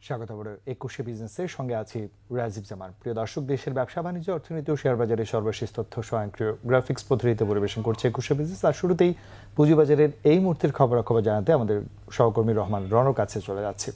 স্বাগত আবার ২১শে বিজনেসের সঙ্গে আছি রাজীব জামান। প্রিয় দর্শক, দেশের ব্যবসা বাণিজ্য, অর্থনীতি ও শেয়ার বাজারের সর্বশেষ তথ্য স্বয়ংক্রিয় গ্রাফিক্স পদ্ধতিতে পরিবেশন করছে ২১শে বিজনেস। আর শুরুতেই পুঁজিবাজারের এই মুহূর্তের খবরাখবর জানাতে আমাদের সহকর্মী রহমান রনর কাছে চলে যাচ্ছে।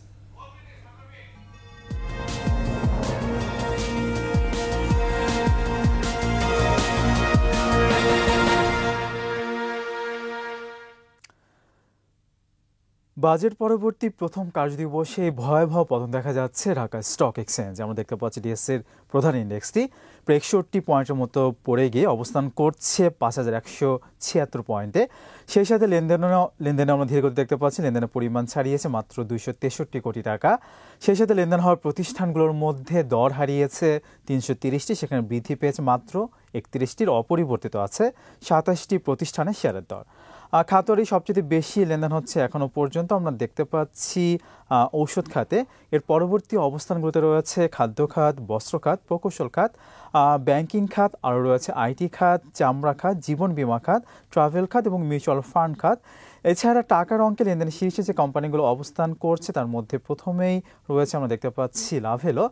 বাজেট পরবর্তী প্রথম কার্যদিবসে ভয়াবহ পতন দেখা যাচ্ছে ঢাকা স্টক এক্সচেঞ্জ। আমরা দেখতে পাচ্ছি ডিএসসির প্রধান ইন্ডেক্সটি ৬১ পয়েন্টের মতো পড়ে গিয়ে অবস্থান করছে ৫,১৭৬ পয়েন্টে। সেই সাথে লেনদেনে আমরা ধীরে গতি দেখতে পাচ্ছি। লেনদেনের পরিমাণ ছাড়িয়েছে মাত্র ২৬৩ কোটি টাকা। সেই সাথে লেনদেন হওয়ার প্রতিষ্ঠানগুলোর মধ্যে দর হারিয়েছে ৩৩০টি, সেখানে বৃদ্ধি পেয়েছে মাত্র ৩১টির। অপরিবর্তিত আছে ২৭টি প্রতিষ্ঠানের শেয়ারের দর। খাতরই সবচেয়ে বেশি লেনদেন হচ্ছে এখনও পর্যন্ত আমরা দেখতে পাচ্ছি ঔষধ খাতে। এর পরবর্তী অবস্থানগুলোতে রয়েছে খাদ্য খাত, বস্ত্র খাত, প্রকৌশল খাত, ব্যাংকিং খাত, আরও রয়েছে আইটি খাত, চামড়া খাত, জীবন বীমা খাত, ট্রাভেল খাত এবং মিউচুয়াল ফান্ড খাত। এছাড়া টাকার অঙ্কে লেনদেন শীর্ষে যে কোম্পানিগুলো অবস্থান করছে তার মধ্যে প্রথমেই রয়েছে আমরা দেখতে পাচ্ছি লাভেলো,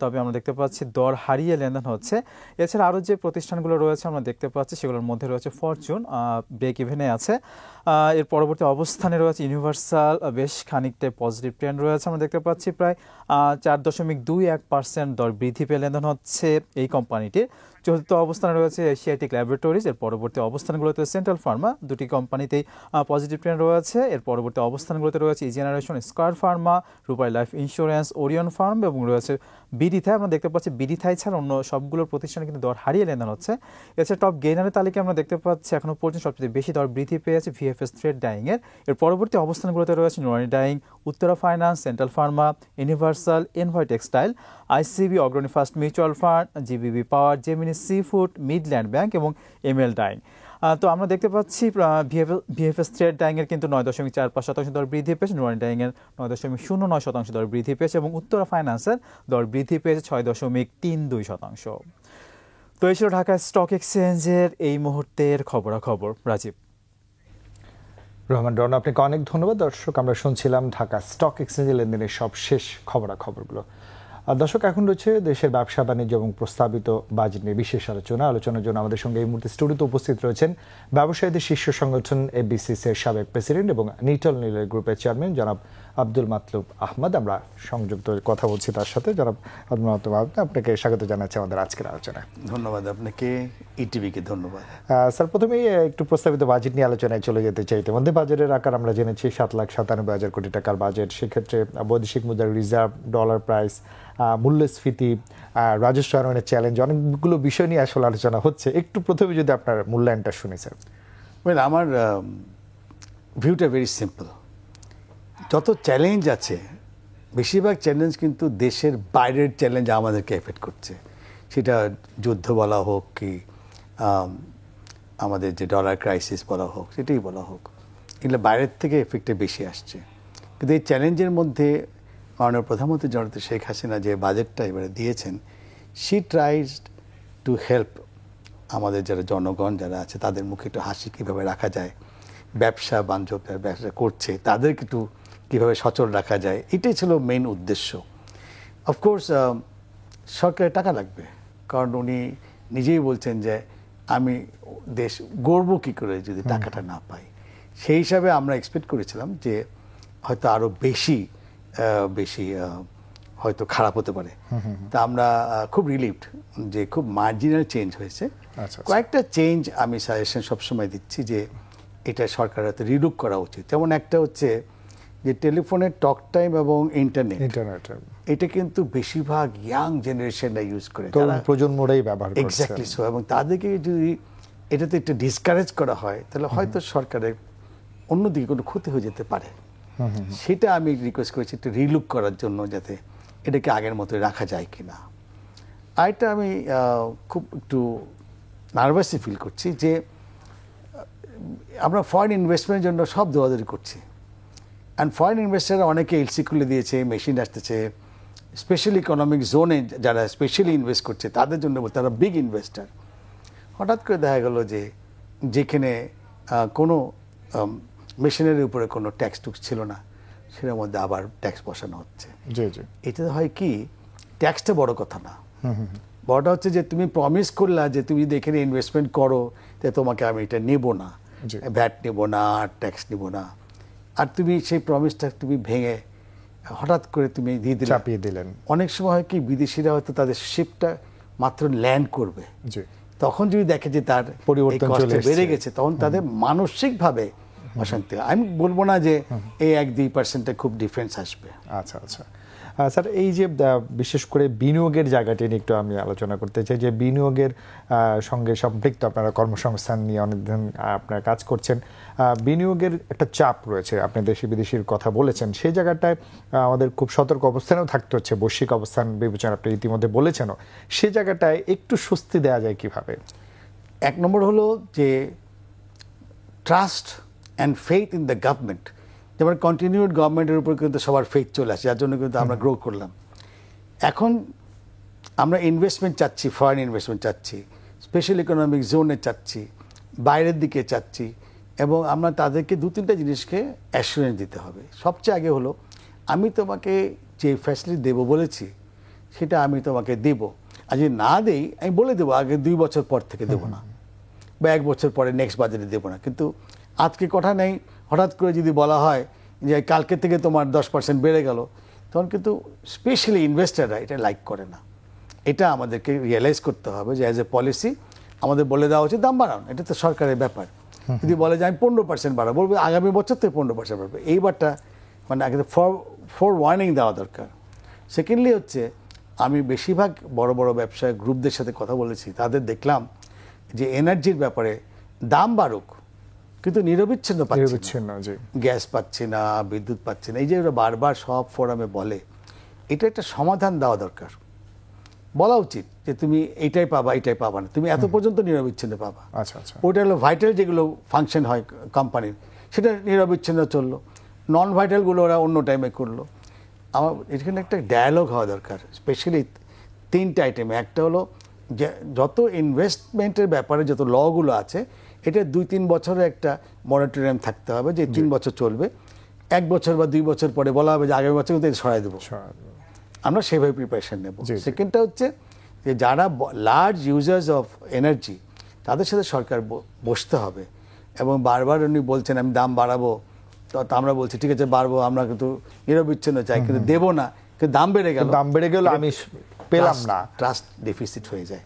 তবে আমরা দেখতে পাচ্ছি দর হারিয়ে লেনদেন হচ্ছে। এছাড়া আরও যে প্রতিষ্ঠানগুলো রয়েছে আমরা দেখতে পাচ্ছি সেগুলোর মধ্যে রয়েছে ফরচুন, ব্রেক ইভেনে আছে। এর পরবর্তী অবস্থানে রয়েছে ইউনিভার্সাল, বেশ খানিকটা পজিটিভ ট্রেন্ড রয়েছে। আমরা দেখতে পাচ্ছি প্রায় ৪.21% দর বৃদ্ধি পেয়ে লেনদেন হচ্ছে এই কোম্পানিটির। চতুর্থ অবস্থানে রয়েছে এশিয়াটিক ল্যাবরেটরিজ। এর পরবর্তী অবস্থানগুলোতে সেন্ট্রাল ফার্মা, দুটি কোম্পানিতেই পজিটিভ ট্রেন্ড রয়েছে। এর পরবর্তী অবস্থানগুলোতে রয়েছে জেনারেশন, স্কয়ার ফার্মা, রূপাই লাইফ ইন্স্যুরেন্স, ওরিয়ন ফার্ম এবং রয়েছে বিডিথাই। আমরা দেখতে পাচ্ছি বিডিথাই ছাড়া অন্য সবগুলোর প্রতিষ্ঠানে কিন্তু দর হারিয়ে লেনদেন হচ্ছে। এছাড়া টপ গেইনারের তালিকায় আমরা দেখতে পাচ্ছি এখনও পর্যন্ত সবচেয়ে বেশি দর বৃদ্ধি পেয়েছে ভিএফএস থ্রেড ডাইংয়ের। এর পরবর্তী অবস্থানগুলোতে রয়েছে Nurani dyeing, Uttara finance, central pharma, universal, envoy textile, ICB, Agrani first mutual fund, GBB power, Gemini sea food, Midland bank এবং এমএল ডাইং। তো আমরা দেখতে পাচ্ছি ভিএফএস থ্রেড ডাইংয়ের কিন্তু ৯.৪৫% দর বৃদ্ধি পেয়েছে, নুরানি ডাইংয়ের ৯.০৯% দর বৃদ্ধি পেয়েছে এবং উত্তরা ফাইন্যান্সের দর বৃদ্ধি পেয়েছে ৬.৩২%। তো এই ছিল ঢাকা স্টক এক্সচেঞ্জের এই মুহূর্তের খবরাখবর। রাজীব। রহমান রন, আপনাকে অনেক ধন্যবাদ। দর্শক, আমরা শুনছিলাম ঢাকা স্টক এক্সচেঞ্জের লেনদেনের সব শেষ খবরাখবরগুলো। দর্শক, এখন রয়েছে দেশের ব্যবসা বাণিজ্য এবং প্রস্তাবিত বাজেট নিয়ে বিশেষ আলোচনার জন্য আমাদের সঙ্গে এই মুহূর্তে স্টুডিওতে উপস্থিত রয়েছেন ব্যবসায়ীদের শীর্ষ সংগঠন এফবিসিসির সাবেক প্রেসিডেন্ট এবং নিটল নীলের গ্রুপের চেয়ারম্যান জনাব আব্দুল মাতলুব আহমদ। আমরা সংযুক্ত কথা বলছি তার সাথে। জনাব আব্দুল মাতলুব আহমদ, আপনাকে স্বাগত জানাচ্ছি আমাদের আজকের আলোচনায়। ধন্যবাদ আপনাকে, ইটিভিকে ধন্যবাদ। স্যার, প্রথমেই একটু প্রস্তাবিত বাজেট নিয়ে আলোচনায় চলে যেতে চাই। ইতিমধ্যে বাজেটের আকার আমরা জেনেছি ৭,৯৭,০০০ কোটি টাকার বাজেট। সেক্ষেত্রে বৈদেশিক মুদ্রার রিজার্ভ, ডলার প্রাইস, মূল্যস্ফীতি, রাজস্ব আরোহণের চ্যালেঞ্জ, অনেকগুলো বিষয় নিয়ে আসলে আলোচনা হচ্ছে। একটু প্রথমে যদি আপনার মূল্যায়নটা শুনি স্যার। আমার ভিউটা ভেরি সিম্পল। যত চ্যালেঞ্জ আছে, বেশিরভাগ চ্যালেঞ্জ কিন্তু দেশের বাইরের চ্যালেঞ্জ আমাদেরকে এফেক্ট করছে। সেটা যুদ্ধ বলা হোক কি আমাদের যে ডলার ক্রাইসিস বলা হোক, সেটাই বলা হোক, এগুলো বাইরের থেকে এফেক্টে বেশি আসছে। কিন্তু এই চ্যালেঞ্জের মধ্যে মাননীয় প্রধানমন্ত্রী জননেত্রী শেখ হাসিনা যে বাজেটটা এবারে দিয়েছেন, শি ট্রাইজ টু হেল্প আমাদের যারা জনগণ যারা আছে তাদের মুখে একটু হাসি কীভাবে রাখা যায়, ব্যবসা বাণিজ্য ব্যবসা করছে তাদেরকে একটু কীভাবে সচল রাখা যায়, এটাই ছিল মেইন উদ্দেশ্য। অফকোর্স সরকারের টাকা লাগবে, কারণ উনি নিজেই বলছেন যে আমি দেশ গড়ব কী করে যদি টাকাটা না পাই। সেই হিসাবে আমরা এক্সপেক্ট করেছিলাম যে হয়তো আরও বেশি হয়তো খারাপ হতে পারে। তা আমরা খুব রিলিভড যে খুব মার্জিনাল চেঞ্জ হয়েছে। কয়েকটা চেঞ্জ আমি সাজেশন সবসময় দিচ্ছি যে এটা সরকার হয়তো রিলুক করা উচিত। যেমন একটা হচ্ছে যে টেলিফোনের টক টাইম এবং ইন্টারনেট, এটা কিন্তু বেশিরভাগ ইয়াং জেনারেশনরা ইউজ করে, প্রজন্মরাই ব্যবহার করে। Exactly so. এবং তাদেরকে যদি এটাতে একটু ডিসকারেজ করা হয় তাহলে হয়তো সরকারের অন্যদিকে কোনো ক্ষতি হয়ে যেতে পারে। সেটা আমি রিকোয়েস্ট করেছি একটু রিলুক করার জন্য, যাতে এটাকে আগের মতো রাখা যায় কিনা। আর এটা আমি খুব একটু নার্ভাসই ফিল করছি যে আমরা ফরেন ইনভেস্টমেন্টের জন্য সব দৌড়াদৌড়ি করছি। অ্যান্ড ফরেন ইনভেস্টাররা অনেকে এলসি খুলে দিয়েছে, মেশিন আসতেছে। স্পেশাল ইকোনমিক জোনে যারা স্পেশালি ইনভেস্ট করছে তাদের জন্য, তারা বিগ ইনভেস্টার। হঠাৎ করে দেখা গেল যে যেখানে কোনো মেশিনারির উপরে কোনো ট্যাক্স টুক্স ছিল না, সেটার মধ্যে আবার ট্যাক্স বসানো হচ্ছে। জি জি। এটাতে হয় কি, ট্যাক্সটা বড় কথা না, বড়টা হচ্ছে যে তুমি প্রমিস করলা যে তুমি যদি এখানে ইনভেস্টমেন্ট করো তো তোমাকে আমি এটা নেব না, জি। ভ্যাট নেব না, ট্যাক্স নেব না, আর তুমি সেই প্রমিসটা তুমি ভেঙে হঠাৎ করে তুমি দিয়ে দিলে, চাপিয়ে দিলেন। অনেক সময় হয় কি, বিদেশিরা হয়তো তাদের শিপটা মাত্র ল্যান্ড করবে, জি। তখন যদি দেখে যে তার পরিবর্তন এই কষ্টটা চলে এসেছে। বেড়ে গেছে, তখন তাদের মানসিকভাবে অশান্তি হয়। আমি বলবো না যে এই 1-2% খুব ডিফারেন্স আসবে। আচ্ছা আচ্ছা। স্যার, এই যে বিশেষ করে বিনিয়োগের জায়গাটি নিয়ে একটু আমি আলোচনা করতে চাই, যে বিনিয়োগের সঙ্গে সম্পৃক্ত, আপনারা কর্মসংস্থান নিয়ে অনেকদিন আপনারা কাজ করছেন, বিনিয়োগের একটা চাপ রয়েছে, আপনি দেশি বিদেশির কথা বলেছেন, সেই জায়গাটায় আমাদের খুব সতর্ক অবস্থানেও থাকতে হচ্ছে, বৈশ্বিক অবস্থান বিবেচনা আপনি ইতিমধ্যে বলেছেনও, সেই জায়গাটায় একটু স্বস্তি দেওয়া যায় কিভাবে? এক নম্বর হলো যে trust and faith in the government. যেমন কন্টিনিউড গভর্নমেন্টের উপর কিন্তু সবার ফেথ চলে আসে, যার জন্য কিন্তু আমরা গ্রো করলাম। এখন আমরা ইনভেস্টমেন্ট চাচ্ছি, ফরেন ইনভেস্টমেন্ট চাচ্ছি, স্পেশাল ইকোনমিক জোনে চাচ্ছি, বাইরের দিকে চাচ্ছি, এবং আমরা তাদেরকে 2-3টা জিনিসকে অ্যাসুরেন্স দিতে হবে। সবচেয়ে আগে হলো, আমি তোমাকে যে ফ্যাসিলিটি দেবো বলেছি সেটা আমি তোমাকে দেব, আর যদি না দেই আমি বলে দেবো আগে 2 বছর পর থেকে দেবো না, বা 1 বছর পরে নেক্সট বাজেটে দেবো না। কিন্তু আজকে কথা নেই, হঠাৎ করে যদি বলা হয় যে কালকে থেকে তোমার 10% বেড়ে গেল, তখন কিন্তু স্পেশালি ইনভেস্টাররা এটা লাইক করে না। এটা আমাদেরকে রিয়েলাইজ করতে হবে যে অ্যাজ এ পলিসি আমাদের বলে দেওয়া উচিত দাম বাড়ান, এটা তো সরকারের ব্যাপার। যদি বলে যে আমি 15% বাড়াবো, বলবো আগামী বছর থেকে 15% বাড়বে, এইবারটা মানে আগে ফর ওয়ার্নিং দেওয়া দরকার। সেকেন্ডলি হচ্ছে, আমি বেশিরভাগ বড় বড় ব্যবসায়ী গ্রুপদের সাথে কথা বলেছি, তাদের দেখলাম যে এনার্জির ব্যাপারে দাম বাড়ুক কিন্তু নিরবিচ্ছিন্ন পাচ্ছি না। নিরবিচ্ছিন্ন, জি। গ্যাস পাচ্ছি না, বিদ্যুৎ পাচ্ছি না, এই যে ওরা বারবার সব ফোরামে বলে, এটা একটা সমাধান দেওয়া দরকার। বলা উচিত যে তুমি এইটাই পাবা, এইটাই পাবা না, তুমি এত পর্যন্ত নিরবিচ্ছিন্ন পাবা। আচ্ছা আচ্ছা। ওটা হলো ভাইটাল যেগুলো ফাংশন হয় কোম্পানির, সেটা নিরবিচ্ছিন্ন চললো, নন ভাইটালগুলো ওরা অন্য টাইমে করলো। আমার এখানে একটা ডায়ালগ হওয়া দরকার, স্পেশালি 3টা আইটেমে। একটা হলো যে যত ইনভেস্টমেন্টের ব্যাপারে যত লগুলো আছে, এটা 2-3 বছরের একটা মনিটরিয়াম থাকতে হবে, যে 3 বছর চলবে, 1 বছর বা 2 বছর পরে বলা হবে যে আগামী বছর কিন্তু এটা সরাই দেবো, আমরা সেভাবে প্রিপারেশন নেব। সেকেন্ডটা হচ্ছে যে যারা লার্জ ইউজার্স অফ এনার্জি, তাদের সাথে সরকার বসতে হবে, এবং বারবার উনি বলছেন আমি দাম বাড়াবো, তো আমরা বলছি ঠিক আছে বাড়বো, আমরা কিন্তু নিরবিচ্ছিন্ন চাই, কিন্তু দেবো না, কিন্তু দাম বেড়ে গেল, দাম বেড়ে গেল, আমি পেলাম না, ট্রাস্ট ডেফিসিট হয়ে যায়।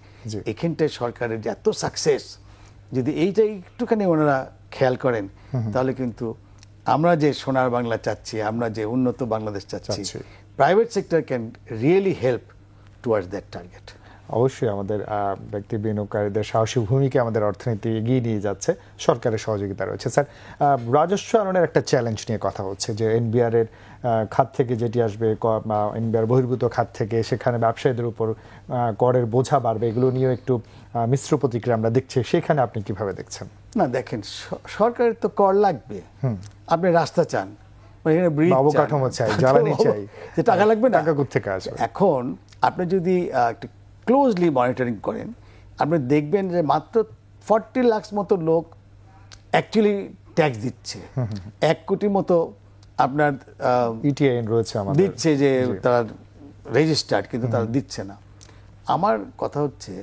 এখানটায় সরকারের যে এত সাকসেস, যদি এইটা একটুখানি ওনারা খেয়াল করেন, তাহলে কিন্তু আমরা যে সোনার বাংলা চাচ্ছি, আমরা যে উন্নত বাংলাদেশ চাচ্ছি, private sector can really help towards that target. অবশ্যই আমাদের ব্যক্তি বিনিয়োগকারীদের সাহসী ভূমিকা আমাদের অর্থনীতি এগিয়ে নিয়ে যাচ্ছে, সরকারের সহযোগিতা রয়েছে। স্যার, রাজস্ব আনয়নের একটা চ্যালেঞ্জ নিয়ে কথা হচ্ছে, যে এনবিআর এর খাত থেকে যেটি আসবে, এনবিআর বহির্ভূত খাত থেকে, সেখানে ব্যবসায়ীদের উপর করের বোঝা বাড়বে, এগুলো নিয়েও একটু মিশ্র প্রতিক্রিয়া আমরা দেখছি, সেখানে আপনি কিভাবে দেখছেন? না দেখেন, সরকারের তো কর লাগবে, আপনি রাস্তা চান, ব্রিজ অবকাঠামো চাই, জ্বালানি চাই, যে টাকা লাগবে না, টাকা কোত্থেকে আসবে? এখন আপনি যদি একটু ক্লোজলি মনিটরিং করেন, আপনি দেখবেন যে মাত্র 40 লাখ মতো লোক অ্যাকচুয়ালি ট্যাক্স দিচ্ছে, 1 কোটির মতো আপনার ইটিআইএন রয়েছে আমাদের, দিচ্ছে যে তারা রেজিস্টার্ড, কিন্তু তারা দিচ্ছে না। আমার কথা হচ্ছে,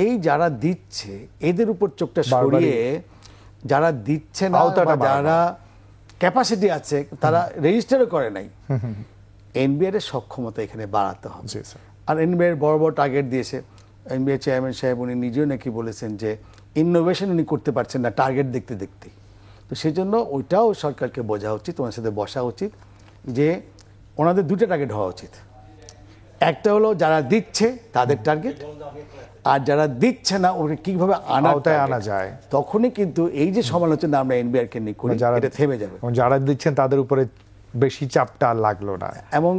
এই যারা দিচ্ছে এদের উপর চোখটা সরিয়ে, যারা দিচ্ছে না বা যারা ক্যাপাসিটি আছে তারা রেজিস্টারও করে নাই, এনবিআর এর সক্ষমতা এখানে বাড়াতে হবে। আর এনবিআর বড় বড় টার্গেট দিয়েছে, এনবিআর চেয়ারম্যান সাহেব উনি নিজেও নাকি বলেছেন যে ইনোভেশন উনি করতে পারছেন না টার্গেট দেখতে দেখতে। তো সেই জন্য ওইটাও সরকারকে বোঝা উচিত, ওনার সাথে বসা উচিত, যে ওনাদের 2টা টার্গেট হওয়া উচিত। একটা হলো যারা দিচ্ছে তাদের টার্গেট, আর যারা দিচ্ছে না ওকে কিভাবে আনা যায়, তখনই কিন্তু এই যে সমালোচনা আমরা এনবিআর কে নিয়ে করি, এটা থেমে যাবে। যারা দিচ্ছেন তাদের উপরে বেশি চাপটা লাগলো না। এবং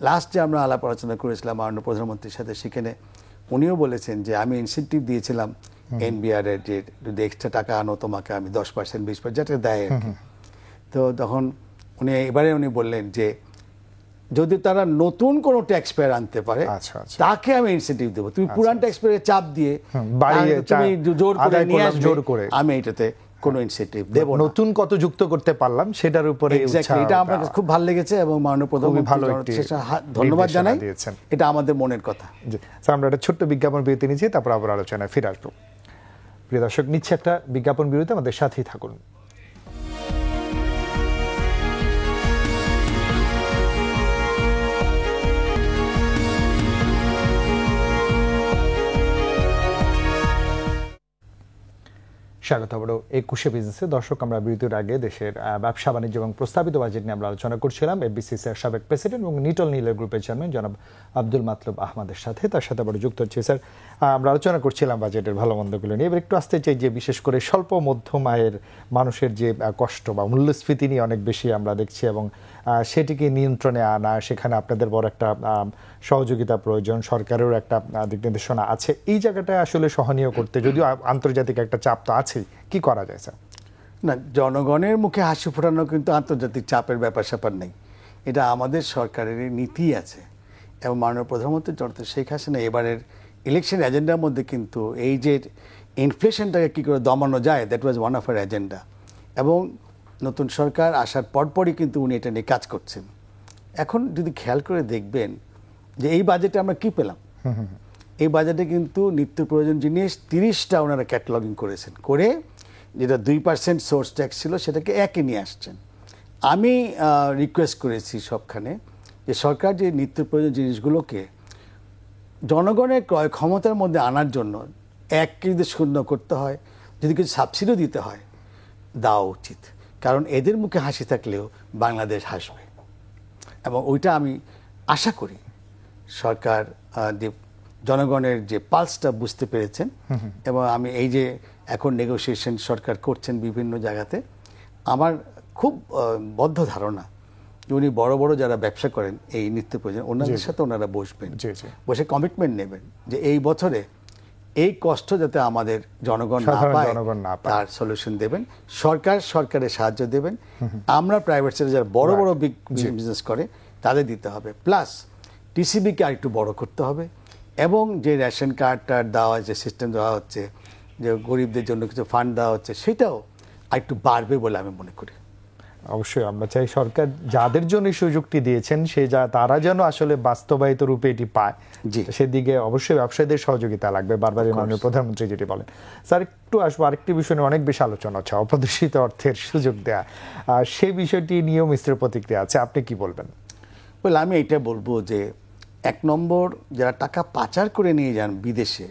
লাস্ট যে আমরা আলাপ আলোচনা করেছিলাম মাননীয় প্রধানমন্ত্রীর সাথে, সেখানে উনিও বলেছেন যে আমি ইনসেন্টিভ দিয়েছিলাম এনবিআর এর, যে যদি এক্সট্রা টাকা আনো তোমাকে আমি 10% 20% যেটা দেয় আর কি। তো তখন উনি বললেন যে যদি তারা নতুন কোনো ট্যাক্স পেয়ার আনতে পারে, তাকে আমি ইনসেন্টিভ দেবো, তুমি পুরান ট্যাক্স পেয়ারের চাপ দিয়ে তুমি জোর করে নিয়ে আসবে, আমি এটাতে কোনো ইনসেন্টিভ দেব না। নতুন কত যুক্ত করতে পারলাম সেটার উপরে এক্স্যাক্টলি, এটা আমার কাছে খুব ভালো লেগেছে এবং মাননীয় প্রধানমন্ত্রী ধন্যবাদ জানাই, এটা আমাদের মনের কথা। জি স্যার, আমরা একটা ছোট্ট বিজ্ঞাপন বিরতি নিচ্ছি, তারপর আবার আলোচনায় ফিরে আসবো। প্রিয় দর্শক, নিচ্ছে একটা বিজ্ঞাপন বিরতি, আমাদের সাথেই থাকুন। স্বাগত আবারও 21শে বিজনেসে। দর্শক, আমরা বিরতির আগে দেশের ব্যবসা বাণিজ্য এবং প্রস্তাবিত বাজেট নিয়ে আমরা আলোচনা করছিলাম এফবিসিসির সাবেক প্রেসিডেন্ট এবং নিটল নীলের গ্রুপের চেয়ারম্যান জনাব আব্দুল মাতলুব আহমদের সাথে। তার সাথে আবার যুক্ত হচ্ছে স্যার, আমরা আলোচনা করছিলাম বাজেটের ভালো মন্দগুলো নিয়ে। এবার একটু আসতে চাই যে বিশেষ করে স্বল্প মধ্যম আয়ের মানুষের যে কষ্ট বা মূল্যস্ফীতি নিয়ে অনেক বেশি আমরা দেখছি এবং সেটিকে নিয়ন্ত্রণে আনা, সেখানে আপনাদের বড় একটা সহযোগিতা প্রয়োজন, সরকারেরও একটা দিক নির্দেশনা আছে। এই জায়গাটায় আসলে সহনীয় করতে যদিও আন্তর্জাতিক একটা চাপ তো আছেই, কি করা যায় স্যার? না, জনগণের মুখে হাসি ফোটানো কিন্তু আন্তর্জাতিক চাপের ব্যাপার স্যাপার নেই, এটা আমাদের সরকারের নীতি আছে। এবং মাননীয় প্রধানমন্ত্রী জনতা শেখ হাসিনা এবারের ইলেকশন এজেন্ডার মধ্যে কিন্তু এই যে ইনফ্লেশনটাকে কী করে দমানো যায়, that was one of our agenda. এবং নতুন সরকার আসার পরপরই কিন্তু উনি এটা নিয়ে কাজ করছেন। এখন যদি খেয়াল করে দেখবেন যে এই বাজেটে আমরা কি পেলাম, এই বাজেটে কিন্তু নিত্য প্রয়োজন জিনিস 30টা ওনারা ক্যাটালগিং করেছেন, করে যেটা 2% সোর্স ট্যাক্স ছিল সেটাকে একে নিয়ে আসছেন। আমি রিকোয়েস্ট করেছি সবখানে যে সরকার যে নিত্য প্রয়োজন জিনিসগুলোকে জনগণের ক্রয় ক্ষমতার মধ্যে আনার জন্য এককে যদি শূন্য করতে হয়, যদি কিছু সাবসিডিও দিতে হয়, দেওয়া উচিত। কারণ এদের মুখে হাসি থাকলেও বাংলাদেশ হাসবে, এবং ওইটা আমি আশা করি সরকার জনগণের যে পালসটা বুঝতে পেরেছেন। এবং আমি এই যে এখন নেগোসিয়েশন সরকার করছেন বিভিন্ন জায়গাতে, আমার খুব বদ্ধ ধারণা যে উনি বড় বড় যারা ব্যবসা করেন এই নিত্য প্রয়োজন, ওনাদের সাথে ওনারা বসবেন, বসে কমিটমেন্ট নেবেন যে এই বছরে এই কষ্ট যাতে আমাদের জনগণ না পায় তার সলিউশন দেবেন। সরকারের সাহায্য দেবেন। আমরা প্রাইভেট সেক্টরে যারা বড় বড় বিজনেস করে তাদের দিতে হবে, প্লাস টিসিবিকে আরেকটু বড় করতে হবে। এবং যে রেশন কার্ডটা দেওয়া, যে সিস্টেম দেওয়া হচ্ছে, যে গরিবদের জন্য কিছু ফান্ড দেওয়া হচ্ছে, সেটাও আরেকটু বাড়বে বলে আমি মনে করি। অবশ্যই আমরা চাই সরকার যাদের জন্য সুযোগটি দিয়েছেন তারা যেন আসলে বাস্তবায়িত রূপে এটি পায়, সেদিকে অবশ্যই ব্যবসায়ীদের সহযোগিতা লাগবে। বারবার মাননীয় প্রধানমন্ত্রী যেটি বলেন। স্যার, একটু আসবো আরেকটি বিষয় নিয়ে অনেক বেশি আলোচনা হচ্ছে, অপ্রদর্শিত অর্থের সুযোগ দেয়া, সেই বিষয়টি নিয়েও মিশ্র প্রতিক্রিয়া আছে, আপনি কি বলবেন? বলে আমি এটা বলবো যে 1 নম্বর, যারা টাকা পাচার করে নিয়ে যান বিদেশে,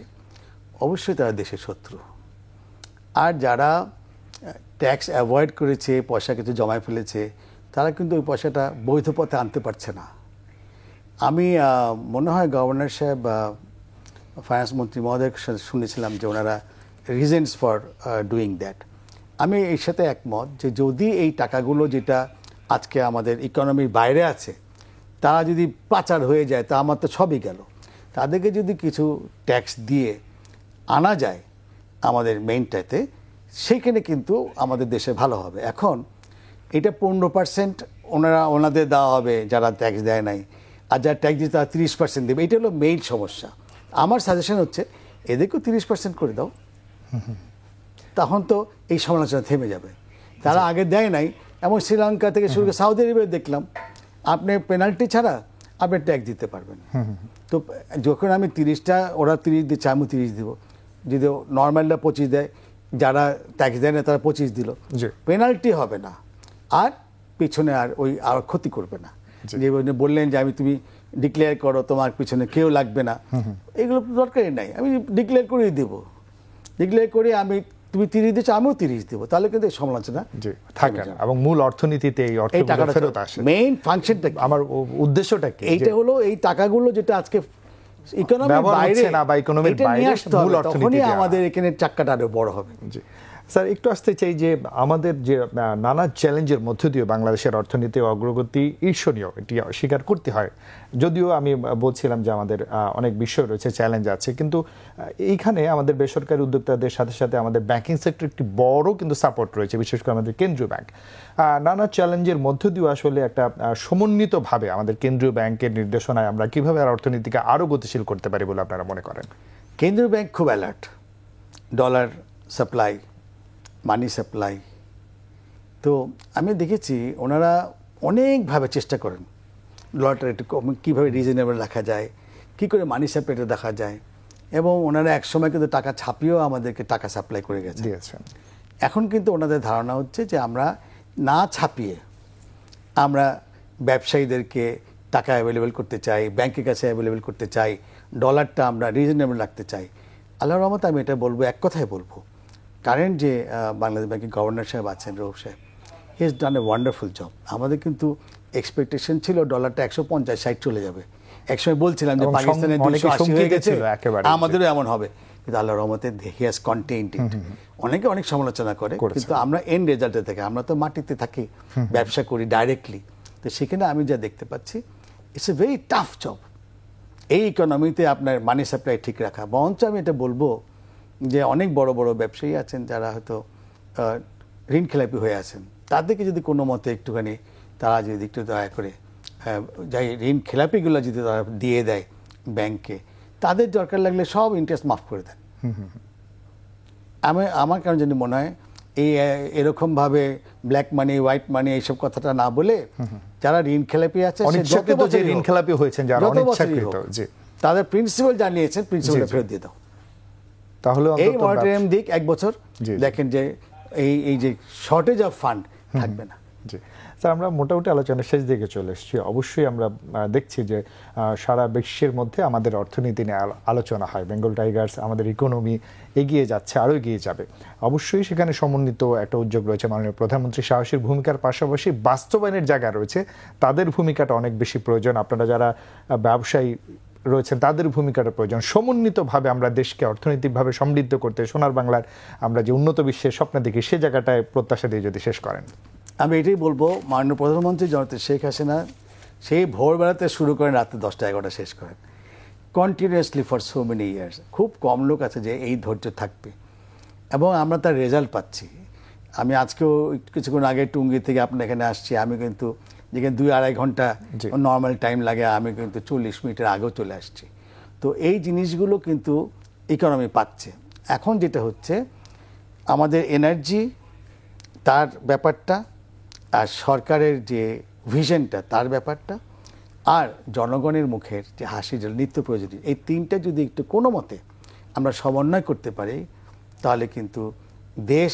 অবশ্যই তারা দেশের শত্রু। আর যারা ট্যাক্স অ্যাভয়েড করেছে, পয়সা কিছু জমায় ফেলেছে, তারা কিন্তু ওই পয়সাটা বৈধ পথে আনতে পারছে না। আমি মনে হয় গভর্নর সাহেব বা ফাইন্যান্স মন্ত্রী মহোদয়ের শুনেছিলাম যে ওনারা রিজনস ফর ডুইং দ্যাট। আমি এর সাথে একমত যে যদি এই টাকাগুলো যেটা আজকে আমাদের ইকোনমির বাইরে আছে তারা যদি পাচার হয়ে যায় তা আমার তো সবই গেল। তাদেরকে যদি কিছু ট্যাক্স দিয়ে আনা যায় আমাদের মেইনটাতে, সেইখানে কিন্তু আমাদের দেশে ভালো হবে। এখন এটা 15% ওনাদের দেওয়া হবে যারা ট্যাক্স দেয় নাই, আর যারা ট্যাক্স দিয়ে তারা 30% দেবে। এটা হলো মেইন সমস্যা। আমার সাজেশন হচ্ছে এদেরকেও 30% করে দাও, তখন তো এই সমালোচনা থেমে যাবে। তারা আগে দেয় নাই, এমন শ্রীলঙ্কা থেকে শুরু করে সৌদি আরবে দেখলাম আপনি পেনাল্টি ছাড়া আপনি ট্যাক্স দিতে পারবেন। তো যখন আমি 30টা, ওরা 30 দিচ্ছে, আমি 30 দিব। যদি নর্মালটা 25 দেয়, যারা ট্যাক্স দেয় না তারা 25 দিল, পেনাল্টি হবে না, আর পিছনে আর ক্ষতি করবে না। যে বললেন যে তুমি ডিক্লেয়ার করো, তোমার পিছনে কেউ লাগবে না, এগুলো দরকারই নাই। আমি ডিক্লেয়ার করেই দেবো, ডিক্লেয়ার করে তুমি 30 দিচ্ছ, আমিও 30 দেবো, তাহলে কিন্তু এই সমালোচনা থাকে না এবং মূল অর্থনীতিতে এই টাকাটা ফেরত আসে। মেইন ফাংশনটা, আমার উদ্দেশ্যটা কি, এইটা হলো এই টাকাগুলো যেটা আজকে ইকোনমির বাইরে না বা ইকোনমির বাইরে মূল অর্থনীতি, আমাদের এখানে চাক্কাটা আরো বড় হবে। স্যার, একটু আসতে চাই যে আমাদের যে নানা চ্যালেঞ্জের মধ্য দিয়ে বাংলাদেশের অর্থনীতি অগ্রগতি ঈর্ষণীয়, এটি স্বীকার করতে হয়। যদিও আমি বলছিলাম যে আমাদের অনেক বিষয় রয়েছে, চ্যালেঞ্জ আছে, কিন্তু এইখানে আমাদের বেসরকারি উদ্যোক্তাদের সাথে সাথে আমাদের ব্যাংকিং সেক্টর একটি বড় কিন্তু সাপোর্ট রয়েছে, বিশেষ করে আমাদের কেন্দ্রীয় ব্যাংক। নানা চ্যালেঞ্জের মধ্য দিয়েও আসলে একটা সমন্বিতভাবে আমাদের কেন্দ্রীয় ব্যাংকের নির্দেশনায় আমরা কিভাবে অর্থনীতিকে আরও গতিশীল করতে পারি বলে আপনারা মনে করেন? কেন্দ্রীয় ব্যাংক খুব অ্যালার্ট। ডলার সাপ্লাই মানি সাপ্লাই। তো আমি দেখেছি ওনারা অনেকভাবে চেষ্টা করেন ডলারটা একটু কীভাবে রিজনেবল রাখা যায়, কী করে মানি সাপ্লাইটা দেখা যায়, এবং ওনারা একসময় কিন্তু টাকা ছাপিয়েও আমাদেরকে টাকা সাপ্লাই করে দিয়েছেন। এখন কিন্তু ওনাদের ধারণা হচ্ছে যে আমরা না ছাপিয়ে আমরা ব্যবসায়ীদেরকে টাকা অ্যাভেলেবেল করতে চাই, ব্যাংকের কাছে অ্যাভেলেবেল করতে চাই, ডলারটা আমরা রিজনেবল রাখতে চাই। আল্লাহর রহমতে আমি এটা বলবো, এক কথাই বলবো, কারেন্ট যে বাংলাদেশ ব্যাংকের গভর্নর সাহেব আছেন, রউফ সাহেব, he has done a wonderful job. আমাদের কিন্তু এক্সপেকটেশন ছিল ডলারটা 150-60 চলে যাবে। একসময় বলছিলাম যে পাকিস্তানের 280 হয়ে গেছে, আমাদেরও এমন হবে, কিন্তু আল্লাহর রহমতে হি হ্যাজ কন্টেইনড ইট। অনেকে অনেক সমালোচনা করে, কিন্তু আমরা এন্ড রেজাল্টে থেকে, আমরা তো মাটিতে থাকি, ব্যবসা করি ডাইরেক্টলি, তো সেখানে আমি যা দেখতে পাচ্ছি it's a very tough job এই ইকোনমিতে আপনার মানি সাপ্লাই ঠিক রাখা। বরঞ্চ আমি এটা বলবো যে অনেক বড় বড় ব্যবসায়ী আছেন যারা হয়তো ঋণ খেলাপি হয়ে আছেন, তাদেরকে যদি কোনো মতে একটুখানি তারা যদি একটু দয়া করে যাই ঋণ খেলাপিগুলো যদি তারা দিয়ে দেয় ব্যাংকে, তাদের দরকার লাগলে সব ইন্টারেস্ট মাফ করে দেন। আমার কারণ জানি মনে হয় এরকমভাবে ব্ল্যাক মানি, হোয়াইট মানি এইসব কথাটা না বলে যারা ঋণ খেলাপি আছে, ঋণ খেলাপি হয়েছেন যারা অনিচ্ছাকৃত, তাদের প্রিন্সিপাল জানিয়েছেন, প্রিন্সিপালটা ফেরত দিয়ে দাও। তাহলে এই মনিটরিং দিক 1 বছর, দেখেন যে এই যে শর্টেজ অফ ফান্ড থাকবে না। জি স্যার, আমরা মোটামুটি আলোচনার শেষ দিকে চলে এসেছি। অবশ্যই আমরা দেখছি যে সারা বিশ্বের মধ্যে আমাদের অর্থনীতি নিয়ে আলোচনা হয়, বেঙ্গল টাইগার্স, আমাদের ইকোনমি এগিয়ে যাচ্ছে, আরও এগিয়ে যাবে। অবশ্যই সেখানে সমন্বিত একটা উদ্যোগ রয়েছে মাননীয় প্রধানমন্ত্রী সাহসীর ভূমিকার পাশাপাশি বাস্তবায়নের জায়গা রয়েছে, তাদের ভূমিকাটা অনেক বেশি প্রয়োজন। আপনারা যারা ব্যবসায়ী রয়েছেন তাদের ভূমিকাটা প্রয়োজন। সমন্বিতভাবে আমরা দেশকে অর্থনৈতিকভাবে সমৃদ্ধ করতে, সোনার বাংলার আমরা যে উন্নত বিশ্বের স্বপ্ন দেখি, সে জায়গাটায় প্রত্যাশা দিয়ে যদি শেষ করেন। আমি এটাই বলবো, মাননীয় প্রধানমন্ত্রী জনতা শেখ হাসিনা সেই ভোরবেলাতে শুরু করেন, রাতে 10টা-11টা শেষ করেন, continuously for so many years. খুব কম লোক আছে যে এই ধৈর্য থাকবে, এবং আমরা তার রেজাল্ট পাচ্ছি। আমি আজকেও কিছুক্ষণ আগে টুঙ্গি থেকে আপনার এখানে আসছি, আমি কিন্তু যেখানে 2-2.5 ঘন্টা নর্মাল টাইম লাগে, আমি কিন্তু 40 মিনিটের আগেও চলে আসছি। তো এই জিনিসগুলো কিন্তু ইকোনমি পাচ্ছে। এখন যেটা হচ্ছে আমাদের এনার্জি, তার ব্যাপারটা, আর সরকারের যে ভিশনটা তার ব্যাপারটা, আর জনগণের মুখের যে হাসি, নিত্য প্রয়োজনীয়, এই তিনটা যদি একটু কোনো মতে আমরা সমন্বয় করতে পারি, তাহলে কিন্তু দেশ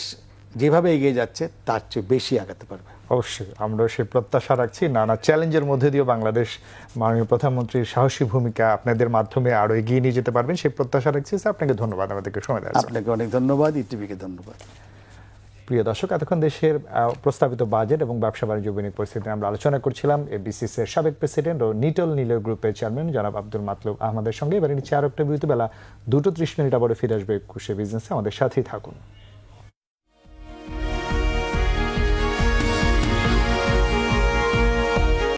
যেভাবে এগিয়ে যাচ্ছে তার চেয়ে বেশি আগাতে পারবে। অবশ্যই আমরা সেই প্রত্যাশা রাখছি। নানা চ্যালেঞ্জের মধ্যে দিয়েও বাংলাদেশ মাননীয় প্রধানমন্ত্রীর সাহসী ভূমিকা আপনাদের মাধ্যমে আরও এগিয়ে নিয়ে যেতে পারবেন, সেই প্রত্যাশা রাখছি। আপনাকে ধন্যবাদ আমাদেরকে সময় দেওয়ার জন্য। আপনাকে অনেক ধন্যবাদ, ইটিভিকে ধন্যবাদ। প্রিয় দর্শক, এতক্ষণ দেশের প্রস্তাবিত বাজেট এবং ব্যবসা বাণিজ্য বিনিয়োগ পরিস্থিতি আমরা আলোচনা করছিলাম এবিসিসির সাবেক প্রেসিডেন্ট ও নিটল নীলয় গ্রুপের চেয়ারম্যান জনাব আব্দুল মাতলুব আহমদের সঙ্গে। এবারে নিচ্ছে আর একটা বিরতি, বেলা 2:30 আবার ফিরে আসবে 21 বিজনেসে। আমাদের সাথেই থাকুন।